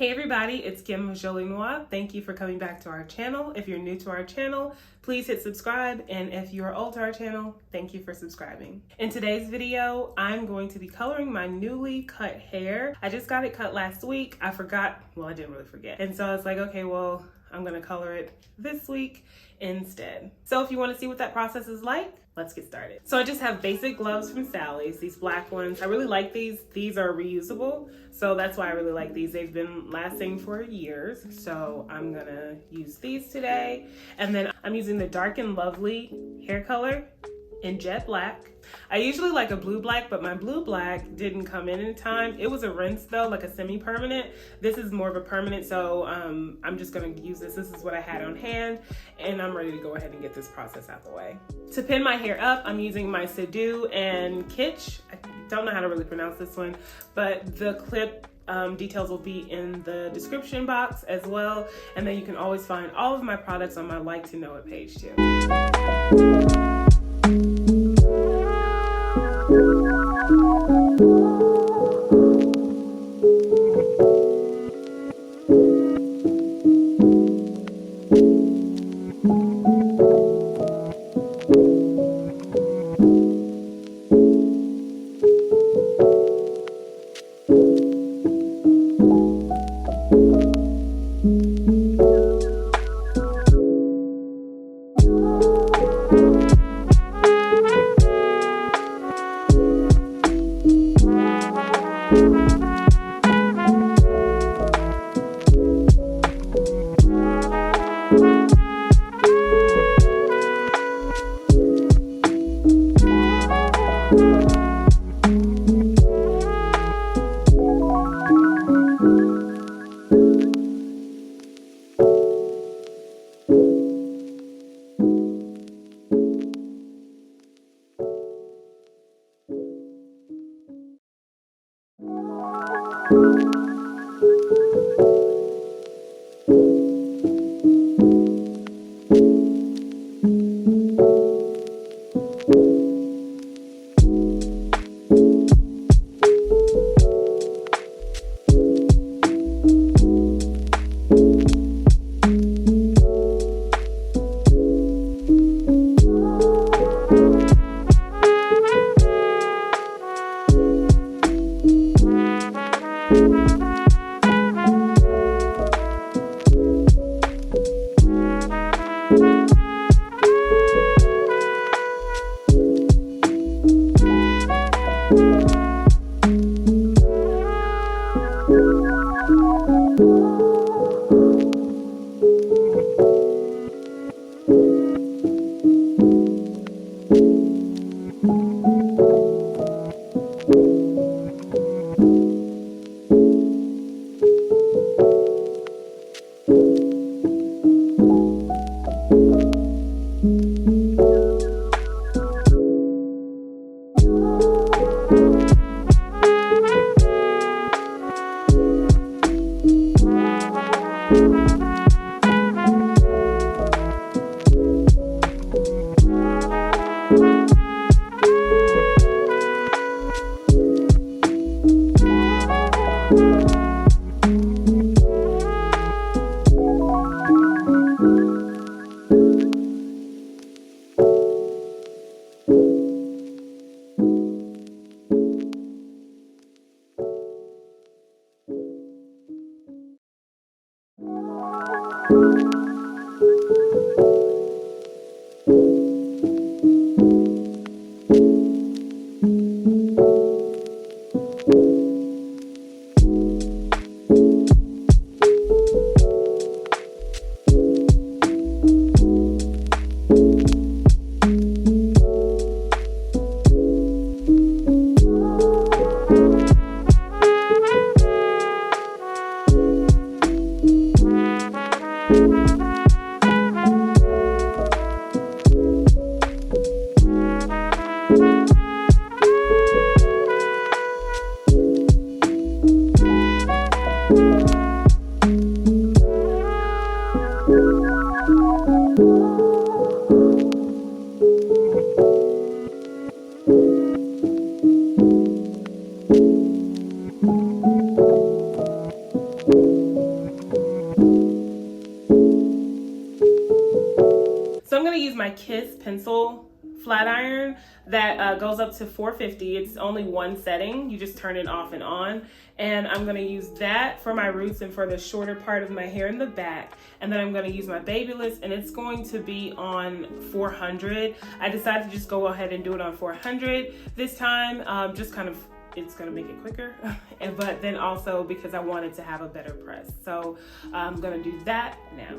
Hey everybody, it's Kim with JolieNoire. Thank you for coming back to our channel. If you're new to our channel, please hit subscribe. And if you are old to our channel, thank you for subscribing. In today's video, I'm going to be coloring my newly cut hair. I just got it cut last week. I forgot, well, I didn't really forget. And so I was like, okay, well, I'm gonna color it this week instead. So if you wanna see what that process is like, let's get started. So I just have basic gloves from Sally's, these black ones. I really like these. These are reusable, so that's why I really like these. They've been lasting for years, so I'm gonna use these today. And then I'm using the Dark and Lovely hair color in jet black. I usually like a blue black, but my blue black didn't come in time. It was a rinse though, like a semi-permanent. This is more of a permanent, so I'm just gonna use this. This is what I had on hand, and I'm ready to go ahead and get this process out the way. To pin my hair up, I'm using my Sedu and Kitsch. I don't know how to really pronounce this one, but the clip details will be in the description box as well, and then you can always find all of my products on my Like to Know It page too. Kiss pencil flat iron that goes up to 450. It's only one setting. You just turn it off and on. And I'm gonna use that for my roots and for the shorter part of my hair in the back. And then I'm gonna use my Babyliss, and it's going to be on 400. I decided to just go ahead and do it on 400 this time. Just kind of, it's gonna make it quicker. But then also because I wanted to have a better press. So I'm gonna do that now.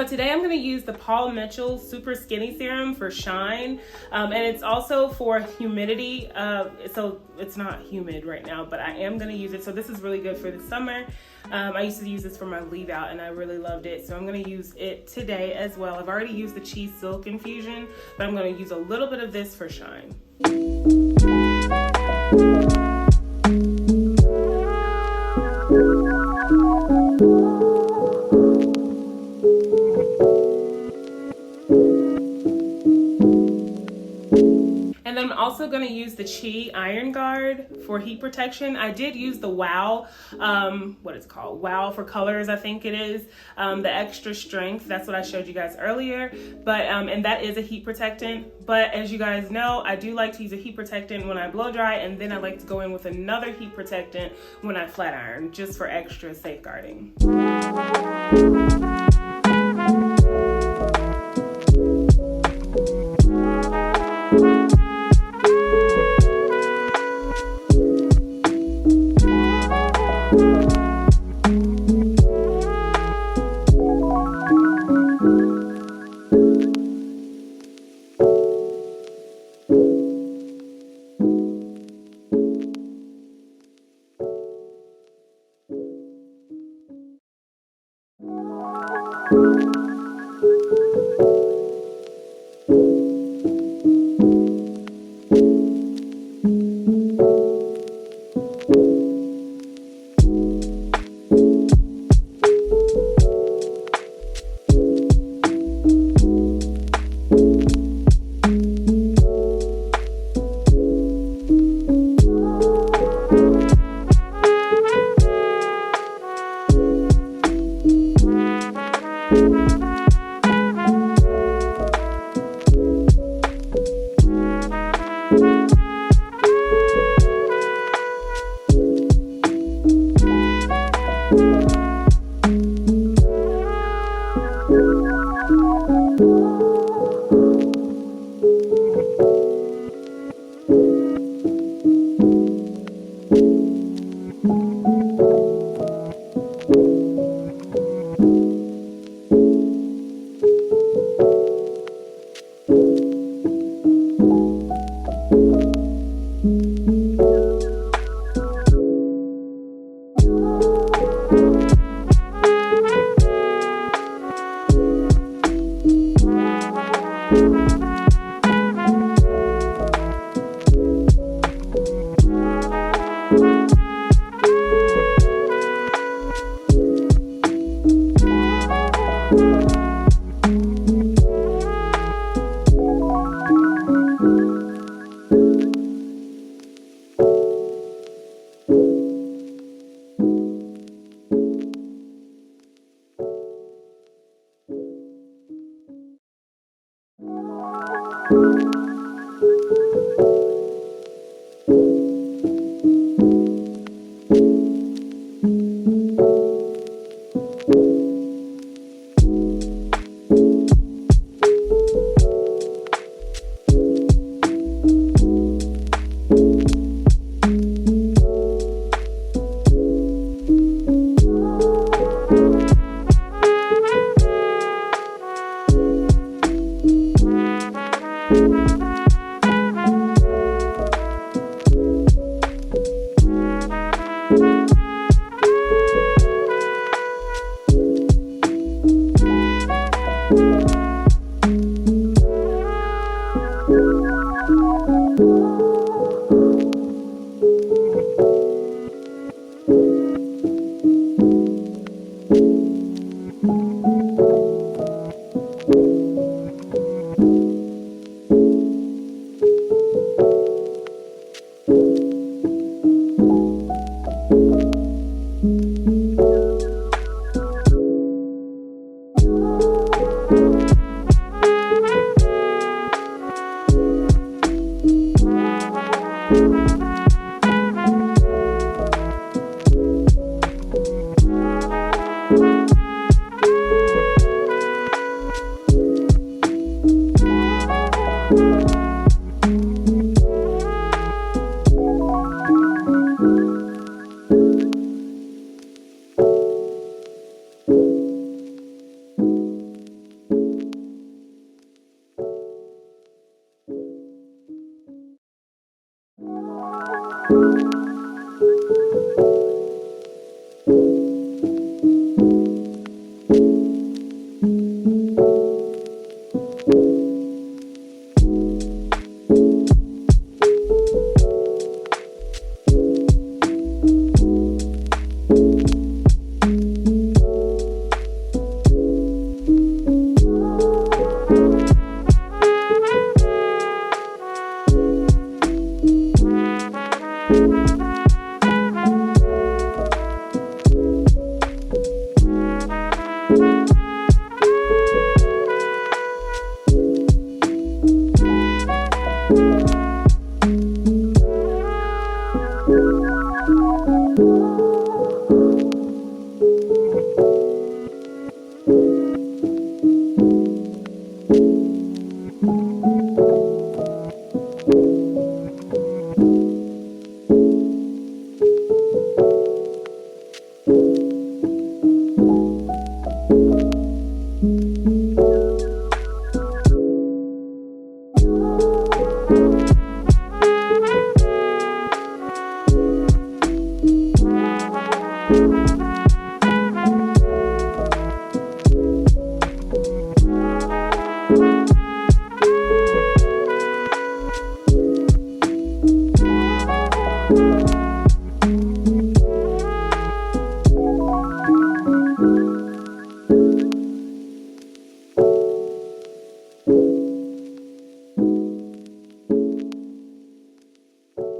Today I'm going to use the Paul Mitchell Super Skinny Serum for shine, and it's also for humidity. So it's not humid right now, but I am going to use it. So this is really good for the summer. I used to use this for my leave out and I really loved it. So I'm going to use it today as well. I've already used the Cheese Silk Infusion, but I'm going to use a little bit of this for shine. And then I'm also going to use the Chi Iron Guard for heat protection. I did use the Wow, what it's called, Wow for Colors, I think it is, the extra strength. That's what I showed you guys earlier. But and that is a heat protectant. But as you guys know, I do like to use a heat protectant when I blow dry, and then I like to go in with another heat protectant when I flat iron, just for extra safeguarding.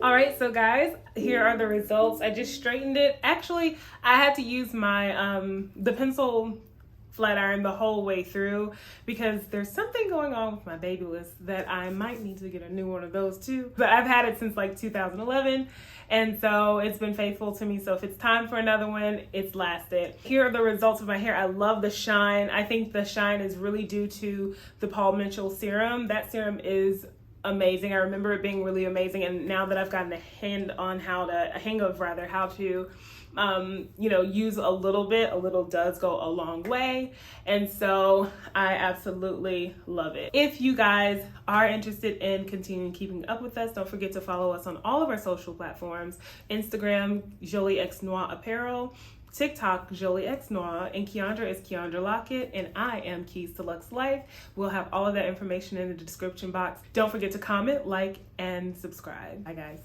All right, so guys, here are the results. I just straightened it. Actually, I had to use my the pencil flat iron the whole way through because there's something going on with my Babyliss that I might need to get a new one of those too. But I've had it since like 2011, and so it's been faithful to me. So if it's time for another one, it's lasted. Here are the results of my hair. I love the shine. I think the shine is really due to the Paul Mitchell serum. That serum is amazing. I remember it being really amazing, and now that I've gotten a hang of how to use a little does go a long way, and so I absolutely love it. If you guys are interested in continuing keeping up with us, don't forget to follow us on all of our social platforms: Instagram, JolieNoire Apparel, TikTok, JolieNoire, and Keandra is Keandra Lockett, and I am Keys to Luxe Life. We'll have all of that information in the description box. Don't forget to comment, like, and subscribe. Bye, guys.